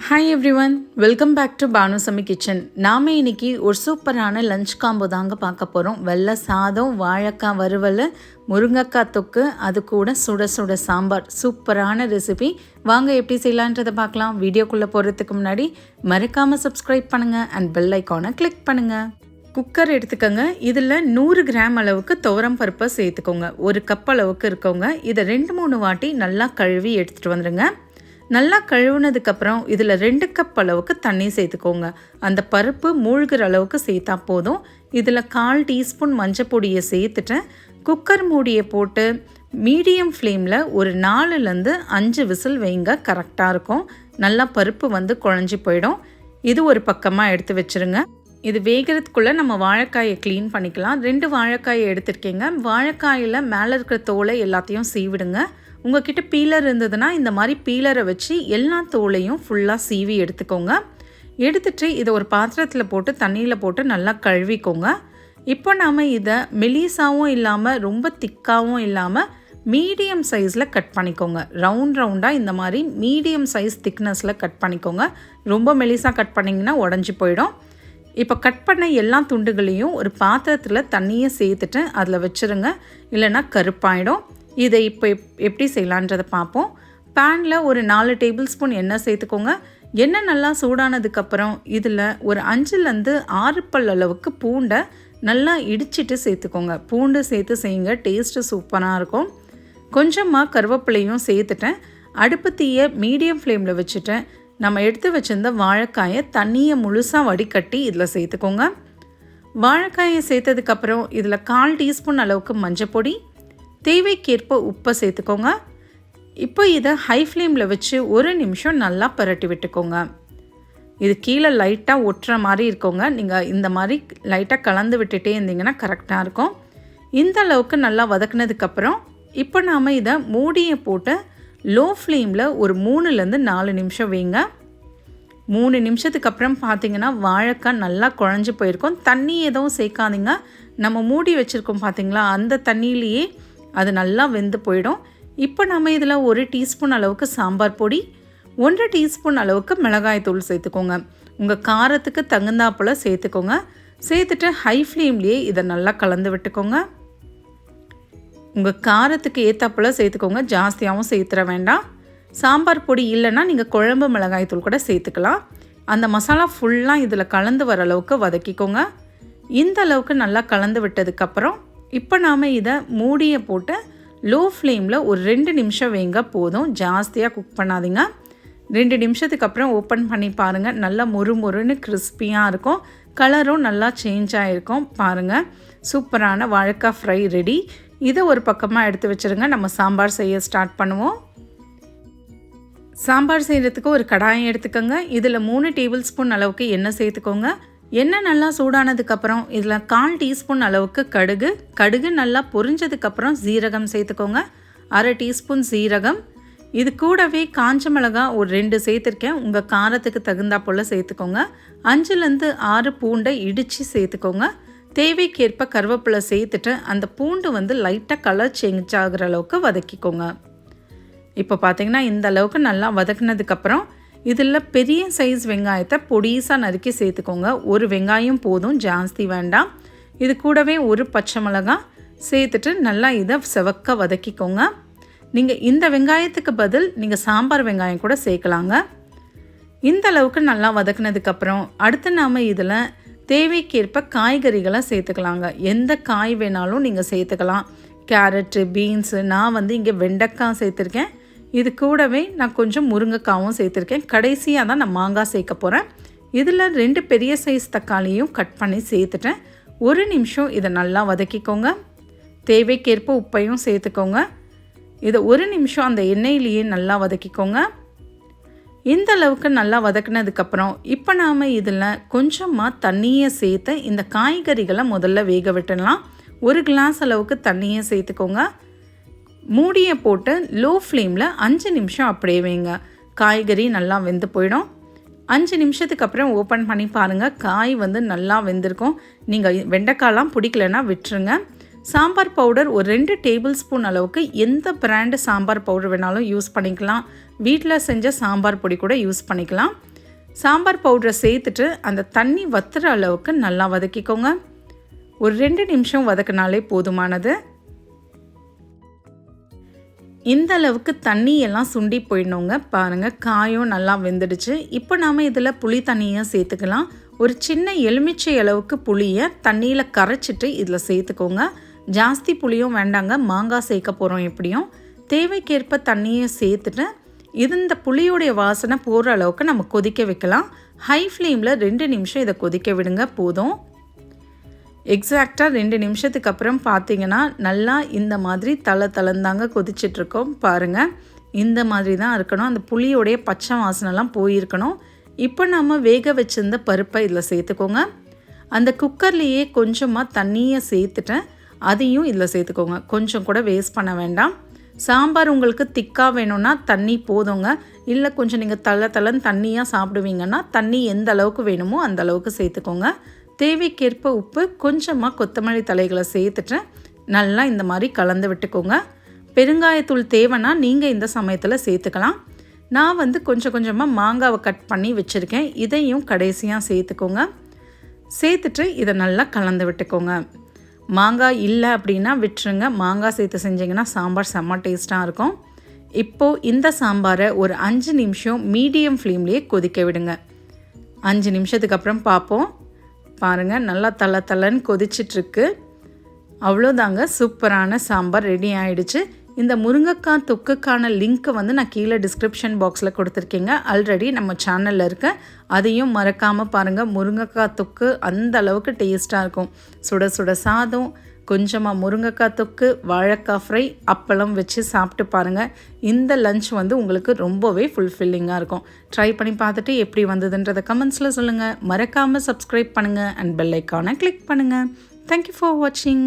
Hi everyone, welcome back to Bhanusami kitchen. நாம் இன்னைக்கு ஒரு சூப்பரான லஞ்ச் காம்போ தாங்க பார்க்க போகிறோம். வெள்ளை சாதம், வாழைக்காய் வறுவல், முருங்கைக்காய் தொக்கு, அது கூட சுட சுட சாம்பார். சூப்பரான ரெசிபி. வாங்க எப்படி செய்யலான்றதை பார்க்கலாம். வீடியோக்குள்ளே போகிறதுக்கு முன்னாடி மறக்காமல் சப்ஸ்கிரைப் பண்ணுங்கள் அண்ட் பெல் ஐக்கானை கிளிக் பண்ணுங்கள். குக்கர் எடுத்துக்கோங்க. இதில் 100 கிராம் அளவுக்கு துவரம் பருப்பை சேர்த்துக்கோங்க. 1 கப் அளவுக்கு இருக்கவங்க இதை 2-3 வாட்டி நல்லா கழுவி எடுத்துகிட்டு வந்துடுங்க. நல்லா கழுவுனதுக்கப்புறம் இதில் 2 கப் அளவுக்கு தண்ணி சேர்த்துக்கோங்க. அந்த பருப்பு மூழ்கிற அளவுக்கு சேர்த்தா போதும். இதில் 1/4 டீஸ்பூன் மஞ்சள் பொடியை சேர்த்துட்டு குக்கர் மூடியை போட்டு மீடியம் ஃப்ளேமில் ஒரு 4-5 விசில் வைங்க. கரெக்டாக இருக்கும். நல்லா பருப்பு குழஞ்சி போயிடும். இது ஒரு பக்கமாக எடுத்து வச்சுருங்க. இது வேகிறதுக்குள்ளே நம்ம வாழைக்காயை க்ளீன் பண்ணிக்கலாம். 2 வாழைக்காயை எடுத்துருக்கீங்க. வாழைக்காயில் மேலே இருக்கிற தோலை எல்லாத்தையும் சீவிடுங்க. உங்ககிட்ட பீலர் இருந்ததுன்னா இந்த மாதிரி பீலரை வச்சு எல்லா தோலையும் ஃபுல்லாக சீவி எடுத்துக்கோங்க. எடுத்துகிட்டு இதை ஒரு பாத்திரத்தில் போட்டு தண்ணியில் போட்டு நல்லா கழுவிக்கோங்க. இப்போ நாம் இதை மெலிசாவும் இல்லாமல் ரொம்ப திக்காகவும் இல்லாமல் மீடியம் சைஸில் கட் பண்ணிக்கோங்க. ரவுண்டாக இந்த மாதிரி மீடியம் சைஸ் திக்னஸில் கட் பண்ணிக்கோங்க. ரொம்ப மெலிசாக கட் பண்ணிங்கன்னா உடஞ்சி போயிடும். இப்போ கட் பண்ண எல்லா துண்டுகளையும் ஒரு பாத்திரத்தில் தண்ணியை சேர்த்துட்டு அதில் வச்சுருங்க, இல்லைன்னா கருப்பாயிடும். இதை இப்போ எப்படி செய்யலான்றதை பார்ப்போம். பேனில் ஒரு 4 டேபிள் ஸ்பூன் எண்ணெய் சேர்த்துக்கோங்க. எண்ணெய் நல்லா சூடானதுக்கப்புறம் இதில் ஒரு 5-6 பல் அளவுக்கு பூண்டை நல்லா இடிச்சிட்டு சேர்த்துக்கோங்க. பூண்டு சேர்த்து செய்யுங்க, டேஸ்ட்டு சூப்பராக இருக்கும். கொஞ்சமாக கருவேப்பிலையும் சேர்த்துட்டேன். அடுப்பு தீயை மீடியம் ஃப்ளேமில் வச்சுட்டேன். நம்ம எடுத்து வச்சுருந்த வாழைக்காயை தண்ணியை முழுசாக வடிகட்டி இதில் சேர்த்துக்கோங்க. வாழைக்காயை சேர்த்ததுக்கப்புறம் இதில் 1/4 டீஸ்பூன் அளவுக்கு மஞ்சள் பொடி, தேவைக்கேற்ப உப்பை சேர்த்துக்கோங்க. இப்போ இதை ஹை ஃப்ளேமில் வச்சு 1 நிமிஷம் நல்லா பரட்டி விட்டுக்கோங்க. இது கீழே லைட்டாக ஒட்டுற மாதிரி இருக்கோங்க. நீங்கள் இந்த மாதிரி லைட்டாக கலந்து விட்டுட்டே இருந்தீங்கன்னா கரெக்டாக இருக்கும். இந்த அளவுக்கு நல்லா வதக்குனதுக்கப்புறம் இப்போ நாம் இதை மூடியை போட்டு லோ ஃப்ளேமில் ஒரு 3-4 நிமிஷம் வைங்க. 3 நிமிஷத்துக்கு அப்புறம் பார்த்தீங்கன்னா வாழைக்காய் நல்லா குழஞ்சி போயிருக்கும். தண்ணி எதுவும் சேர்க்காதீங்க. நம்ம மூடி வச்சுருக்கோம் பார்த்தீங்களா, அந்த தண்ணியிலேயே அது நல்லா வெந்து போயிடும். இப்போ நம்ம இதில் 1 டீஸ்பூன் அளவுக்கு சாம்பார் பொடி, 1 டீஸ்பூன் அளவுக்கு மிளகாய் தூள் சேர்த்துக்கோங்க. உங்கள் காரத்துக்கு தகுந்தாப்புல சேர்த்துக்கோங்க. சேர்த்துட்டு ஹை ஃப்ளேம்லேயே இதை நல்லா கலந்து விட்டுக்கோங்க. உங்கள் காரத்துக்கு ஏற்றாப்புல சேர்த்துக்கோங்க, ஜாஸ்தியாகவும் சேர்த்துற வேண்டாம். சாம்பார் பொடி இல்லைன்னா நீங்கள் குழம்பு மிளகாய் தூள் கூட சேர்த்துக்கலாம். அந்த மசாலா ஃபுல்லாக இதில் கலந்து வர அளவுக்கு வதக்கிக்கோங்க. இந்த அளவுக்கு நல்லா கலந்து விட்டதுக்கப்புறம் இப்போ நாம் இதை மூடியை போட்டு லோ ஃப்ளேமில் ஒரு 2 நிமிஷம் வைங்க போதும். ஜாஸ்தியாக குக் பண்ணாதீங்க. 2 நிமிஷத்துக்கு அப்புறம் ஓப்பன் பண்ணி பாருங்கள். நல்லா மொறுன்னு கிறிஸ்பியாக இருக்கும். கலரும் நல்லா சேஞ்ச் ஆகிருக்கும். பாருங்கள், சூப்பரான வாழைக்காய் ஃப்ரை ரெடி. இதை ஒரு பக்கமாக எடுத்து வச்சுருங்க. நம்ம சாம்பார் செய்ய ஸ்டார்ட் பண்ணுவோம். சாம்பார் செய்கிறதுக்கு ஒரு கடாயை எடுத்துக்கோங்க. இதில் 3 டேபிள் ஸ்பூன் அளவுக்கு எண்ணெய் சேர்த்துக்கோங்க. எண்ணெய் நல்லா சூடானதுக்கப்புறம் இதில் 1/4 டீஸ்பூன் அளவுக்கு கடுகு நல்லா பொரிஞ்சதுக்கப்புறம் ஜீரகம் சேர்த்துக்கோங்க. 1/2 டீஸ்பூன் ஜீரகம். இது கூடவே காஞ்ச மிளகாய் ஒரு 2 சேர்த்துருக்கேன். உங்கள் காரத்துக்கு தகுந்தா போல் சேர்த்துக்கோங்க. 5-6 பூண்டை இடித்து சேர்த்துக்கோங்க. தேவைக்கேற்ப கருவேப்பிலை சேர்த்துட்டு அந்த பூண்டு லைட்டாக கலர் சேஞ்ச் ஆகிற அளவுக்கு வதக்கிக்கோங்க. இப்போ பார்த்தீங்கன்னா இந்த அளவுக்கு நல்லா வதக்குனதுக்கப்புறம் இதில் பெரிய சைஸ் வெங்காயத்தை பொடிசாக நறுக்கி சேர்த்துக்கோங்க. 1 வெங்காயம் போதும், ஜாஸ்தி வேண்டாம். இது கூடவே 1 பச்சை மிளகாய் சேர்த்துட்டு நல்லா இதை செவக்க வதக்கிக்கோங்க. நீங்கள் இந்த வெங்காயத்துக்கு பதில் நீங்கள் சாம்பார் வெங்காயம் கூட சேர்க்கலாங்க. இந்த அளவுக்கு நல்லா வதக்குனதுக்கப்புறம் அடுத்து நாம் இதில் தேவைக்கேற்ப காய்கறிகளை சேர்த்துக்கலாங்க. எந்த காய் வேணாலும் நீங்கள் சேர்த்துக்கலாம். கேரட்டு, பீன்ஸு, நான் இங்கே வெண்டைக்காய் சேர்த்துருக்கேன். இது கூடவே நான் கொஞ்சம் முருங்கைக்காவும் சேர்த்துருக்கேன். கடைசியாக தான் நான் மாங்காய் சேர்க்க போகிறேன். இதில் 2 பெரிய சைஸ் தக்காளியும் கட் பண்ணி சேர்த்துட்டேன். 1 நிமிஷம் இதை நல்லா வதக்கிக்கோங்க. தேவைக்கேற்ப உப்பையும் சேர்த்துக்கோங்க. இதை 1 நிமிஷம் அந்த எண்ணெயிலேயே நல்லா வதக்கிக்கோங்க. இந்த அளவுக்கு நல்லா வதக்குனதுக்கப்புறம் இப்போ நாம் இதில் கொஞ்சமாக தண்ணியை சேர்த்து இந்த காய்கறிகளை முதல்ல வேக விட்டுடலாம். 1 கிளாஸ் அளவுக்கு தண்ணியை சேர்த்துக்கோங்க. மூடியை போட்டு லோ ஃப்ளேமில் 5 நிமிஷம் அப்படியே வைங்க. காய்கறி நல்லா வெந்து போயிடும். 5 நிமிஷத்துக்கு அப்புறம் ஓப்பன் பண்ணி பாருங்கள். காய் நல்லா வெந்திருக்கும். நீங்கள் வெண்டைக்காய்லாம் பிடிக்கலன்னா விட்டுருங்க. சாம்பார் பவுடர் ஒரு 2 டேபிள் ஸ்பூன் அளவுக்கு எந்த பிராண்டு சாம்பார் பவுடர் வேணாலும் யூஸ் பண்ணிக்கலாம். வீட்டில் செஞ்ச சாம்பார் பொடி கூட யூஸ் பண்ணிக்கலாம். சாம்பார் பவுடரை சேர்த்துட்டு அந்த தண்ணி வத்துற அளவுக்கு நல்லா வதக்கிக்கோங்க. ஒரு 2 நிமிஷம் வதக்கினாலே போதுமானது. இந்த அளவுக்கு தண்ணியெல்லாம் சுண்டி போயிடணுங்க. பாருங்கள், காயும் நல்லா வெந்துடுச்சு. இப்போ நாம் இதில் புளி தண்ணியை சேர்த்துக்கலாம். ஒரு சின்ன எலுமிச்சை அளவுக்கு புளியை தண்ணியில் கரைச்சிட்டு இதில் சேர்த்துக்கோங்க. ஜாஸ்தி புளியும் வேண்டாங்க, மாங்காய் சேர்க்க போகிறோம். எப்படியும் தேவைக்கேற்ப தண்ணியை சேர்த்துட்டு இந்த புளியோடைய வாசனை போகிற அளவுக்கு நம்ம கொதிக்க வைக்கலாம். ஹை ஃப்ளேமில் 2 நிமிஷம் இதை கொதிக்க விடுங்க, போதும். எக்ஸாக்டாக 2 நிமிஷத்துக்கு அப்புறம் பார்த்தீங்கன்னா நல்லா இந்த மாதிரி தளந்தாங்க கொதிச்சிட்ருக்கோம். பாருங்கள், இந்த மாதிரி தான் இருக்கணும். அந்த புளியோடைய பச்சை வாசனைலாம் போயிருக்கணும். இப்போ நம்ம வேக வச்சிருந்த பருப்பை இதில் சேர்த்துக்கோங்க. அந்த குக்கர்லேயே கொஞ்சமாக தண்ணியை சேர்த்துட்டு அதையும் இதில் சேர்த்துக்கோங்க. கொஞ்சம் கூட வேஸ்ட் பண்ண வேண்டாம். சாம்பார் உங்களுக்கு திக்காக வேணும்னா தண்ணி போதுங்க. இல்லை கொஞ்சம் நீங்கள் தளன்னு தண்ணியாக சாப்பிடுவீங்கன்னா தண்ணி எந்த அளவுக்கு வேணுமோ அந்த அளவுக்கு சேர்த்துக்கோங்க. தேவைக்கேற்ப உப்பு, கொஞ்சமாக கொத்தமல்லி தலைகளை சேர்த்துட்டு நல்லா இந்த மாதிரி கலந்து விட்டுக்கோங்க. பெருங்காயத்தூள் தேவைன்னா நீங்கள் இந்த சமயத்தில் சேர்த்துக்கலாம். நான் கொஞ்சம் கொஞ்சமாக மாங்காவை கட் பண்ணி வச்சுருக்கேன். இதையும் கடைசியாக சேர்த்துக்கோங்க. சேர்த்துட்டு இதை நல்லா கலந்து விட்டுக்கோங்க. மாங்காய் இல்லை அப்படின்னா விட்டுருங்க. மாங்காய் சேர்த்து செஞ்சிங்கன்னா சாம்பார் செம்ம டேஸ்ட்டாக இருக்கும். இப்போது இந்த சாம்பாரை ஒரு 5 நிமிஷம் மீடியம் ஃப்ளேம்லேயே கொதிக்க விடுங்க. 5 நிமிஷத்துக்கு அப்புறம் பார்ப்போம். பாருங்கள், நல்லா தளன்னு கொதிச்சிட்ருக்கு. அவ்வளோதாங்க, சூப்பரான சாம்பார் ரெடி ஆகிடுச்சு. இந்த முருங்கைக்காய் தொக்குக்கான லிங்க்கு நான் கீழே டிஸ்கிரிப்ஷன் பாக்ஸில் கொடுத்துருக்கேங்க. ஆல்ரெடி நம்ம சேனலில் இருக்க, அதையும் மறக்காமல் பாருங்கள். முருங்கைக்காய் தொக்கு அந்த அளவுக்கு டேஸ்ட்டாக இருக்கும். சுட சுட சாதம், கொஞ்சமாக முருங்கைக்காய் தொக்கு, வாழைக்காய் ஃப்ரை, அப்பளம் வச்சு சாப்பிட்டு பாருங்கள். இந்த லஞ்ச் உங்களுக்கு ரொம்பவே ஃபுல்ஃபில்லிங்காக இருக்கும். ட்ரை பண்ணி பார்த்துட்டு எப்படி வந்ததுன்றதை கமெண்ட்ஸில் சொல்லுங்கள். மறக்காமல் சப்ஸ்கிரைப் பண்ணுங்கள் அண்ட் பெல் ஐக்கானை கிளிக் பண்ணுங்கள். தேங்க்யூ ஃபார் வாட்சிங்.